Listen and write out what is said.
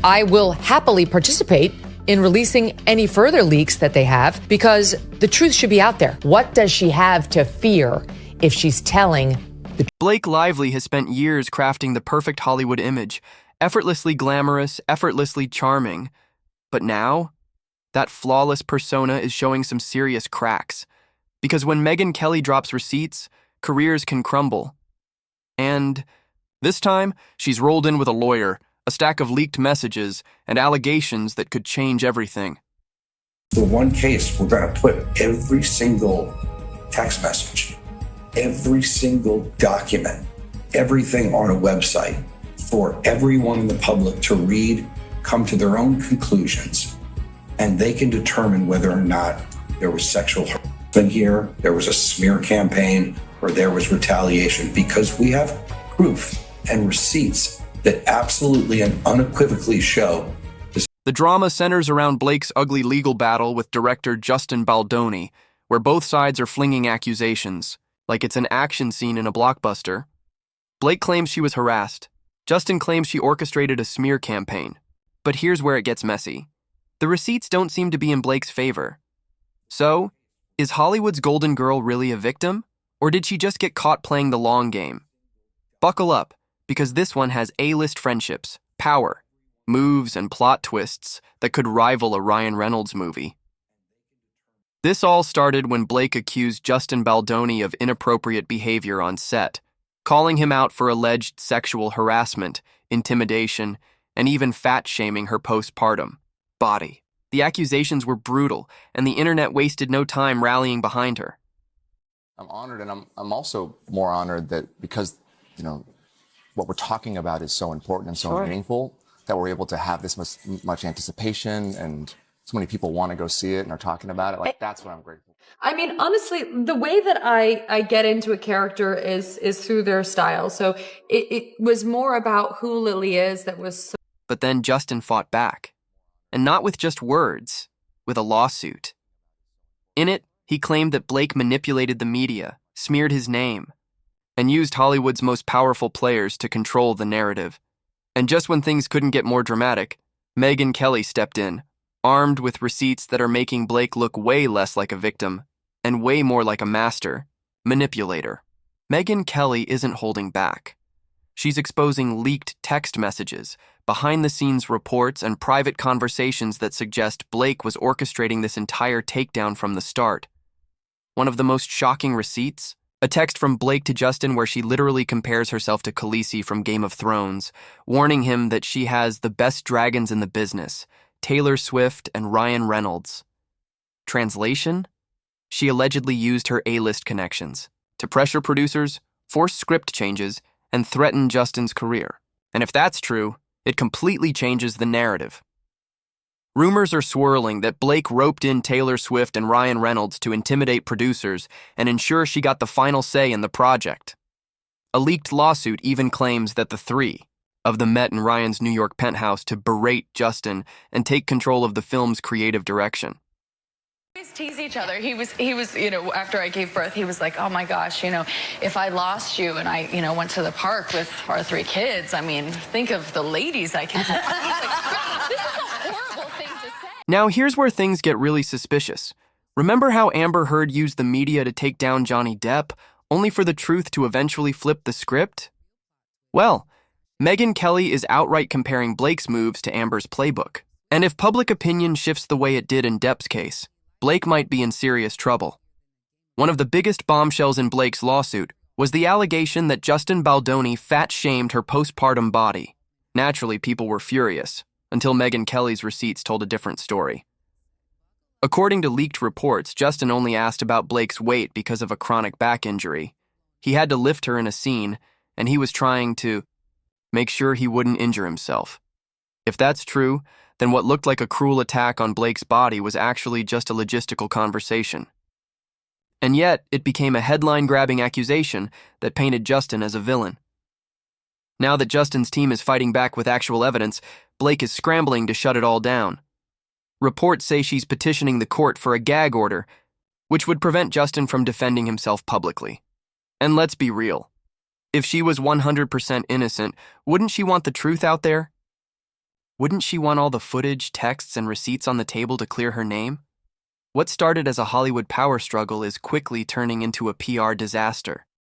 I will happily participate in releasing any further leaks that they have because the truth should be out there. What does she have to fear if she's telling the truth? Blake Lively has spent years crafting the perfect Hollywood image, effortlessly glamorous, effortlessly charming. But now, that flawless persona is showing some serious cracks. Because when Megyn Kelly drops receipts, careers can crumble. And this time, she's rolled in with a lawyer, a stack of leaked messages, and allegations that could change everything. For one case, we're going to put every single text message, every single document, everything on a website for everyone in the public to read, come to their own conclusions, and they can determine whether or not there was sexual harassment here, there was a smear campaign, or there was retaliation, because we have proof and receipts that absolutely and unequivocally show this. The drama centers around Blake's ugly legal battle with director Justin Baldoni, where both sides are flinging accusations, like it's an action scene in a blockbuster. Blake claims she was harassed. Justin claims she orchestrated a smear campaign. But here's where it gets messy. The receipts don't seem to be in Blake's favor. So, is Hollywood's golden girl really a victim? Or did she just get caught playing the long game? Buckle up, because this one has A-list friendships, power, moves, and plot twists that could rival a Ryan Reynolds movie. This all started when Blake accused Justin Baldoni of inappropriate behavior on set, calling him out for alleged sexual harassment, intimidation, and even fat-shaming her postpartum body. The accusations were brutal, and the internet wasted no time rallying behind her. I'm honored, and I'm also more honored that because, what we're talking about is so important and so meaningful that we're able to have this much anticipation, and so many people want to go see it and are talking about it. That's what I'm grateful for. I mean, honestly, the way that I get into a character is through their style. So it was more about who Lily is that was so. But then Justin fought back. And not with just words, with a lawsuit. In it, he claimed that Blake manipulated the media, smeared his name, and used Hollywood's most powerful players to control the narrative. And just when things couldn't get more dramatic, Megyn Kelly stepped in, armed with receipts that are making Blake look way less like a victim and way more like a master manipulator. Megyn Kelly isn't holding back. She's exposing leaked text messages, behind-the-scenes reports, and private conversations that suggest Blake was orchestrating this entire takedown from the start. One of the most shocking receipts? A text from Blake to Justin where she literally compares herself to Khaleesi from Game of Thrones, warning him that she has the best dragons in the business, Taylor Swift and Ryan Reynolds. Translation? She allegedly used her A-list connections to pressure producers, force script changes, and threaten Justin's career. And if that's true, it completely changes the narrative. Rumors are swirling that Blake roped in Taylor Swift and Ryan Reynolds to intimidate producers and ensure she got the final say in the project. A leaked lawsuit even claims that the three of them met in Ryan's New York penthouse to berate Justin and take control of the film's creative direction. We always tease each other. He was, after I gave birth, he was like, oh my gosh, if I lost you and I, went to the park with our 3 kids, I mean, think of the ladies I can. This is a horrible thing to say. Now here's where things get really suspicious. Remember how Amber Heard used the media to take down Johnny Depp, only for the truth to eventually flip the script? Well, Megyn Kelly is outright comparing Blake's moves to Amber's playbook. And if public opinion shifts the way it did in Depp's case, Blake might be in serious trouble. One of the biggest bombshells in Blake's lawsuit was the allegation that Justin Baldoni fat-shamed her postpartum body. Naturally, people were furious, until Megyn Kelly's receipts told a different story. According to leaked reports, Justin only asked about Blake's weight because of a chronic back injury. He had to lift her in a scene, and he was trying to make sure he wouldn't injure himself. If that's true, then what looked like a cruel attack on Blake's body was actually just a logistical conversation. And yet, it became a headline-grabbing accusation that painted Justin as a villain. Now that Justin's team is fighting back with actual evidence, Blake is scrambling to shut it all down. Reports say she's petitioning the court for a gag order, which would prevent Justin from defending himself publicly. And let's be real. If she was 100% innocent, wouldn't she want the truth out there? Wouldn't she want all the footage, texts, and receipts on the table to clear her name? What started as a Hollywood power struggle is quickly turning into a PR disaster.